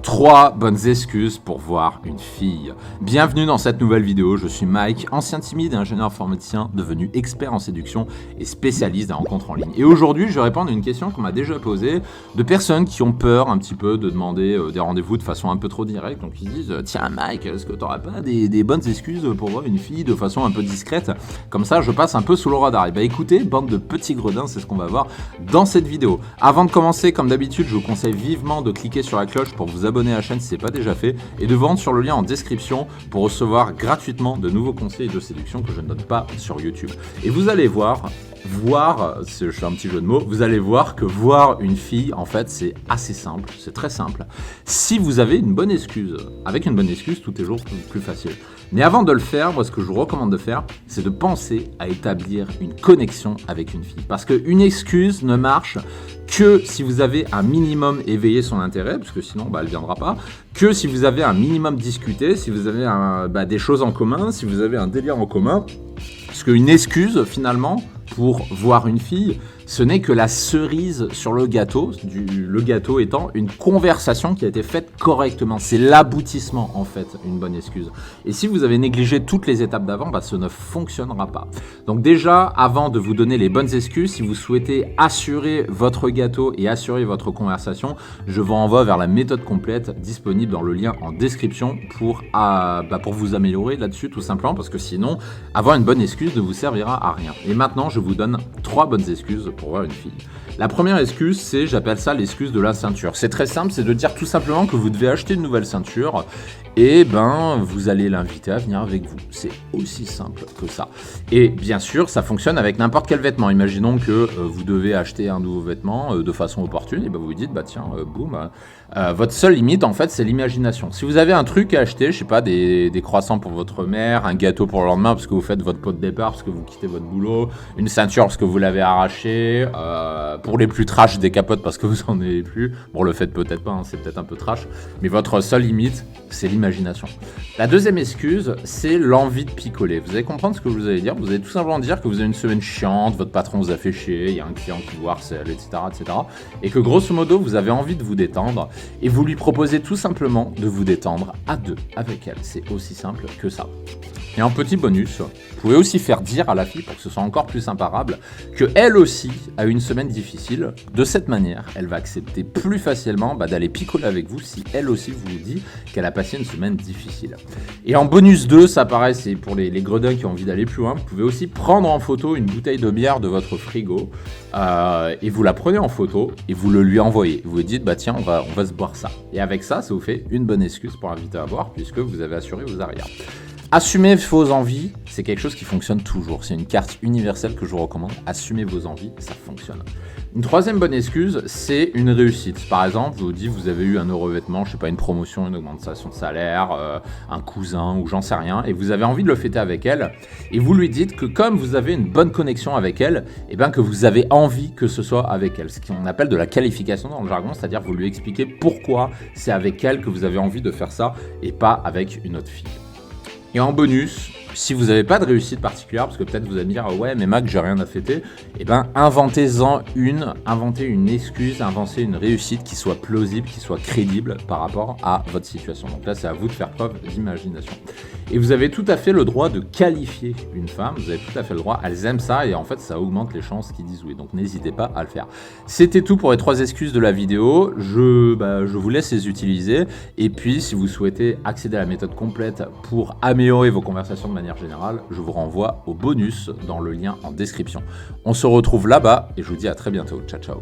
3 bonnes excuses pour voir une fille. Bienvenue dans cette nouvelle vidéo, je suis Mike, ancien timide et ingénieur informaticien devenu expert en séduction et spécialiste des rencontres en ligne. Et aujourd'hui, je vais répondre à une question qu'on m'a déjà posée de personnes qui ont peur un petit peu de demander des rendez-vous de façon un peu trop directe. Donc ils disent, tiens Mike, est-ce que tu n'aurais pas des bonnes excuses pour voir une fille de façon un peu discrète? Comme ça, je passe un peu sous le radar. Et bah écoutez, bande de petits gredins, c'est ce qu'on va voir dans cette vidéo. Avant de commencer, comme d'habitude, je vous conseille vivement de cliquer sur la cloche pour vous abonner à la chaîne si ce n'est pas déjà fait et de vous rendre sur le lien en description pour recevoir gratuitement de nouveaux conseils de séduction que je ne donne pas sur YouTube. Et vous allez voir, je fais un petit jeu de mots, vous allez voir que voir une fille, en fait, c'est assez simple, c'est très simple. Si vous avez une bonne excuse, avec une bonne excuse, tout est toujours plus facile. Mais avant de le faire, moi, ce que je vous recommande de faire, c'est de penser à établir une connexion avec une fille. Parce qu'une excuse ne marche que si vous avez un minimum éveillé son intérêt, parce que sinon, elle ne viendra pas, que si vous avez un minimum discuté, si vous avez des choses en commun, si vous avez un délire en commun. Parce qu'une excuse, finalement, pour voir une fille, ce n'est que la cerise sur le gâteau, le gâteau étant une conversation qui a été faite correctement. C'est l'aboutissement, en fait, une bonne excuse. Et si vous avez négligé toutes les étapes d'avant, ça ne fonctionnera pas. Donc déjà, avant de vous donner les bonnes excuses, si vous souhaitez assurer votre gâteau et assurer votre conversation, je vous renvoie vers la méthode complète disponible dans le lien en description pour vous améliorer là-dessus, tout simplement, parce que sinon, avoir une bonne excuse ne vous servira à rien. Et maintenant, je vous donne 3 bonnes excuses pour voir une fille. La première excuse, j'appelle ça l'excuse de la ceinture. C'est très simple, c'est de dire tout simplement que vous devez acheter une nouvelle ceinture et vous allez l'inviter à venir avec vous. C'est aussi simple que ça. Et bien sûr, ça fonctionne avec n'importe quel vêtement. Imaginons que vous devez acheter un nouveau vêtement de façon opportune, et vous vous dites, boum, votre seule limite, en fait, c'est l'imagination. Si vous avez un truc à acheter, je sais pas, des croissants pour votre mère, un gâteau pour le lendemain parce que vous faites votre pot de départ, parce que vous quittez votre boulot, une ceinture parce que vous l'avez arrachée, pour les plus trash, des capotes parce que vous en avez plus. Bon, le faites peut-être pas, c'est peut-être un peu trash, mais votre seule limite, c'est l'imagination. La deuxième excuse, c'est l'envie de picoler. Vous allez comprendre ce que vous allez dire. Vous allez tout simplement dire que vous avez une semaine chiante, votre patron vous a fait chier, il y a un client qui vous harcèle, etc., etc. Et que grosso modo, vous avez envie de vous détendre et vous lui proposez tout simplement de vous détendre à 2 avec elle. C'est aussi simple que ça. Et en petit bonus, vous pouvez aussi faire dire à la fille, pour que ce soit encore plus imparable, qu'elle aussi a une semaine difficile. De cette manière, elle va accepter plus facilement d'aller picoler avec vous si elle aussi vous dit qu'elle a passé une semaine difficile. Et en bonus 2, ça paraît, c'est pour les gredins qui ont envie d'aller plus loin, vous pouvez aussi prendre en photo une bouteille de bière de votre frigo et vous la prenez en photo et vous le lui envoyez. Vous vous dites, tiens, on va se boire ça. Et avec ça vous fait une bonne excuse pour inviter à boire puisque vous avez assuré vos arrières. Assumer vos envies, c'est quelque chose qui fonctionne toujours. C'est une carte universelle que je vous recommande. Assumez vos envies, ça fonctionne. Une troisième bonne excuse, c'est une réussite. Par exemple, vous dites vous avez eu un heureux vêtement, je sais pas, une promotion, une augmentation de salaire, un cousin ou j'en sais rien, et vous avez envie de le fêter avec elle, et vous lui dites que comme vous avez une bonne connexion avec elle, que vous avez envie que ce soit avec elle. Ce qu'on appelle de la qualification dans le jargon, c'est-à-dire vous lui expliquez pourquoi c'est avec elle que vous avez envie de faire ça et pas avec une autre fille. Et en bonus, si vous n'avez pas de réussite particulière, parce que peut-être vous allez me dire « Ouais, mais Mac, j'ai rien à fêter », inventez-en une, inventez une excuse, inventez une réussite qui soit plausible, qui soit crédible par rapport à votre situation. Donc là, c'est à vous de faire preuve d'imagination. Et vous avez tout à fait le droit de qualifier une femme, vous avez tout à fait le droit, elles aiment ça et en fait ça augmente les chances qu'ils disent oui, donc n'hésitez pas à le faire. C'était tout pour les 3 excuses de la vidéo, je vous laisse les utiliser et puis si vous souhaitez accéder à la méthode complète pour améliorer vos conversations de manière générale, je vous renvoie au bonus dans le lien en description. On se retrouve là-bas et je vous dis à très bientôt, ciao ciao.